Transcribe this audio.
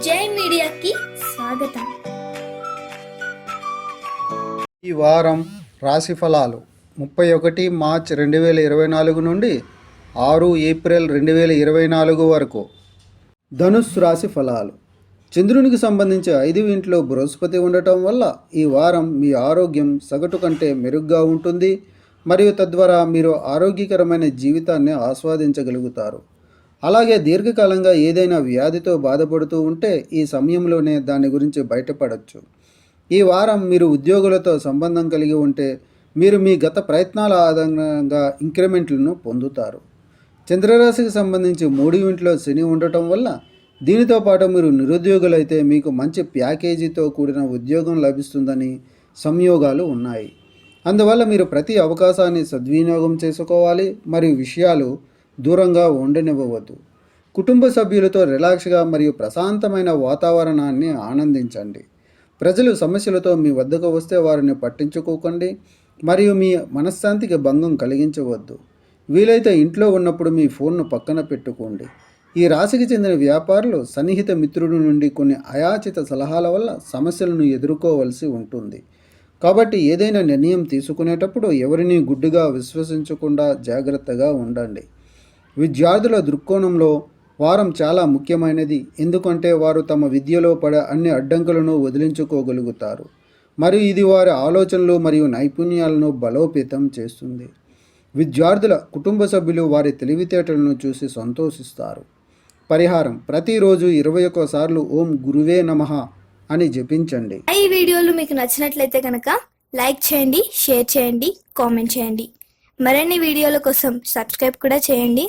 జై మీడియాకి స్వాగతం. ఈ వారం రాశి ఫలాలు 31 మార్చ్ 2024 నుండి 6 ఏప్రిల్ 2024 వరకు. ధనుస్సు రాశి ఫలాలు. చంద్రునికి సంబంధించి 5వ ఇంట్లో బృహస్పతి ఉండటం వల్ల ఈ వారం మీ ఆరోగ్యం సగటు కంటే మెరుగ్గా ఉంటుంది మరియు తద్వారా మీరు ఆరోగ్యకరమైన జీవితాన్ని ఆస్వాదించగలుగుతారు. అలాగే దీర్ఘకాలంగా ఏదైనా వ్యాధితో బాధపడుతూ ఉంటే ఈ సమయంలోనే దాని గురించి బయటపడవచ్చు. ఈ వారం మీరు ఉద్యోగులతో సంబంధం కలిగి ఉంటే మీరు మీ గత ప్రయత్నాల ఆధారంగా ఇంక్రిమెంట్లను పొందుతారు. చంద్రరాశికి సంబంధించి 3వ ఇంట్లో శని ఉండటం వల్ల దీనితో పాటు మీరు నిరుద్యోగులైతే మీకు మంచి ప్యాకేజీతో కూడిన ఉద్యోగం లభిస్తుందని సంయోగాలు ఉన్నాయి. అందువల్ల మీరు ప్రతి అవకాశాన్ని సద్వినియోగం చేసుకోవాలి మరియు విషయాలు దూరంగా ఉండనివ్వవద్దు. కుటుంబ సభ్యులతో రిలాక్స్గా మరియు ప్రశాంతమైన వాతావరణాన్ని ఆనందించండి. ప్రజలు సమస్యలతో మీ వద్దకు వస్తే వారిని పట్టించుకోకండి మరియు మీ మనశ్శాంతికి భంగం కలిగించవద్దు. వీలైతే ఇంట్లో ఉన్నప్పుడు మీ ఫోన్ను పక్కన పెట్టుకోండి. ఈ రాశికి చెందిన వ్యాపారులు సన్నిహిత మిత్రుడి నుండి కొన్ని అయాచిత సలహాల వల్ల సమస్యలను ఎదుర్కోవలసి ఉంటుంది. కాబట్టి ఏదైనా నిర్ణయం తీసుకునేటప్పుడు ఎవరిని గుడ్డిగా విశ్వసించకుండా జాగ్రత్తగా ఉండండి. విద్యార్థుల దృక్కోణంలో వారం చాలా ముఖ్యమైనది, ఎందుకంటే వారు తమ విద్యలో పడే అన్ని అడ్డంకులను వదిలించుకోగలుగుతారు మరియు ఇది వారి ఆలోచనలు మరియు నైపుణ్యాలను బలోపేతం చేస్తుంది. విద్యార్థుల కుటుంబ సభ్యులు వారి తెలివితేటలను చూసి సంతోషిస్తారు. పరిహారం: ప్రతిరోజు 21 సార్లు ఓం గురువే నమః అని జపించండి. ఈ వీడియోలు మీకు నచ్చినట్లయితే కనుక లైక్ చేయండి, షేర్ చేయండి, కామెంట్ చేయండి. మరిన్ని వీడియోల కోసం సబ్స్క్రైబ్ కూడా చేయండి.